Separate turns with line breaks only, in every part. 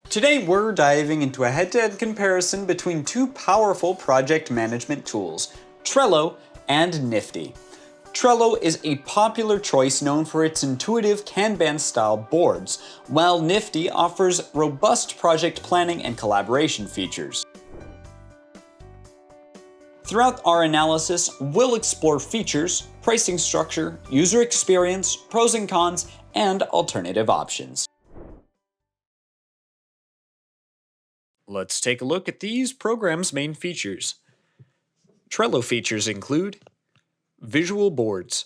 Today we're diving into a head-to-head comparison between two powerful project management tools, Trello and Nifty. Trello is a popular choice known for its intuitive Kanban-style boards, while Nifty offers robust project planning and collaboration features. Throughout our analysis, we'll explore features, pricing structure, user experience, pros and cons, and alternative options. Let's take a look at these programs' main features. Trello features include visual boards.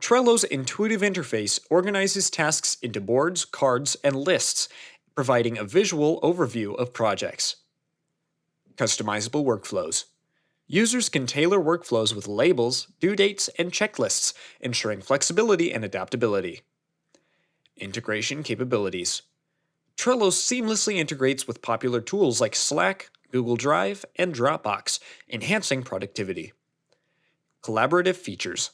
Trello's intuitive interface organizes tasks into boards, cards, and lists, providing a visual overview of projects. Customizable workflows. Users can tailor workflows with labels, due dates, and checklists, ensuring flexibility and adaptability. Integration capabilities. Trello seamlessly integrates with popular tools like Slack, Google Drive, and Dropbox, enhancing productivity. Collaborative features.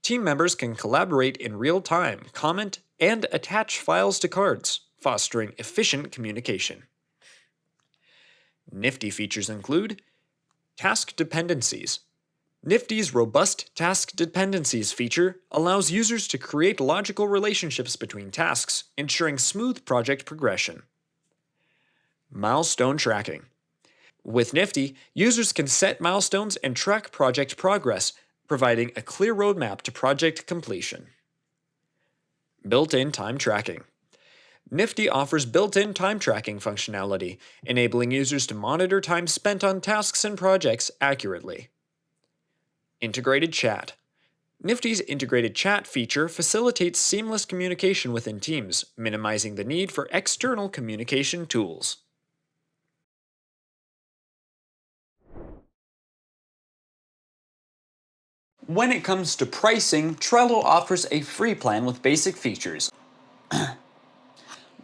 Team members can collaborate in real time, comment, and attach files to cards, fostering efficient communication. Nifty features include task dependencies. Nifty's robust task dependencies feature allows users to create logical relationships between tasks, ensuring smooth project progression. Milestone tracking. With Nifty, users can set milestones and track project progress, providing a clear roadmap to project completion. Built-in time tracking. Nifty offers built-in time tracking functionality, enabling users to monitor time spent on tasks and projects accurately. Integrated chat. Nifty's integrated chat feature facilitates seamless communication within teams, minimizing the need for external communication tools. When it comes to pricing, Trello offers a free plan with basic features,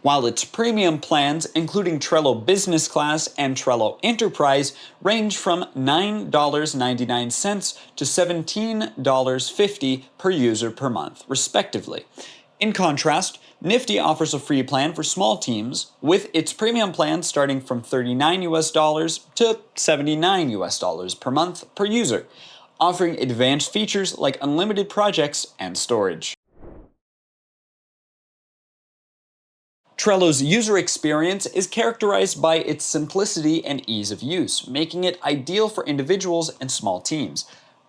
while its premium plans, including Trello Business Class and Trello Enterprise, range from $9.99 to $17.50 per user per month, respectively. In contrast, Nifty offers a free plan for small teams, with its premium plan starting from $39 to $79 per month per user, offering advanced features like unlimited projects and storage. Trello's user experience is characterized by its simplicity and ease of use, making it ideal for individuals and small teams.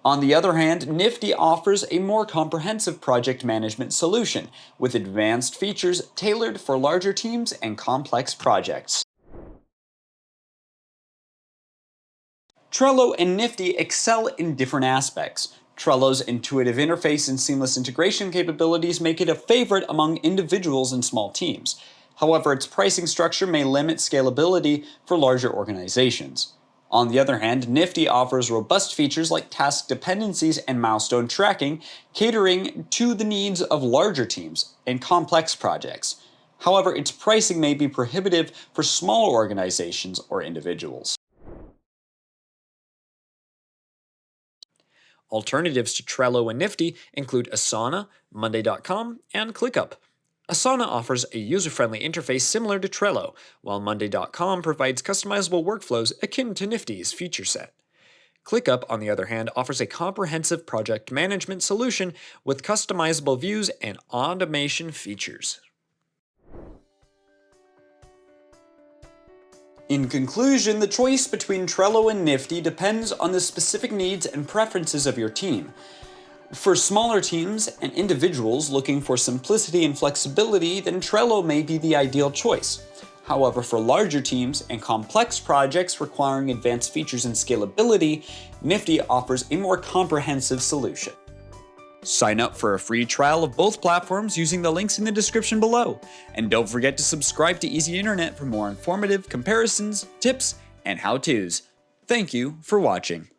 On the other hand, Nifty offers a more comprehensive project management solution, with advanced features tailored for larger teams and complex projects. Trello and Nifty excel in different aspects. Trello's intuitive interface and seamless integration capabilities make it a favorite among individuals and small teams. However, its pricing structure may limit scalability for larger organizations. On the other hand, Nifty offers robust features like task dependencies and milestone tracking, catering to the needs of larger teams and complex projects. However, its pricing may be prohibitive for smaller organizations or individuals. Alternatives to Trello and Nifty include Asana, Monday.com, and ClickUp. Asana offers a user-friendly interface similar to Trello, while Monday.com provides customizable workflows akin to Nifty's feature set. ClickUp, on the other hand, offers a comprehensive project management solution with customizable views and automation features. In conclusion, the choice between Trello and Nifty depends on the specific needs and preferences of your team. For smaller teams and individuals looking for simplicity and flexibility, then Trello may be the ideal choice. However, for larger teams and complex projects requiring advanced features and scalability, Nifty offers a more comprehensive solution. Sign up for a free trial of both platforms using the links in the description below. And don't forget to subscribe to EasyInternet for more informative comparisons, tips, and how-tos. Thank you for watching.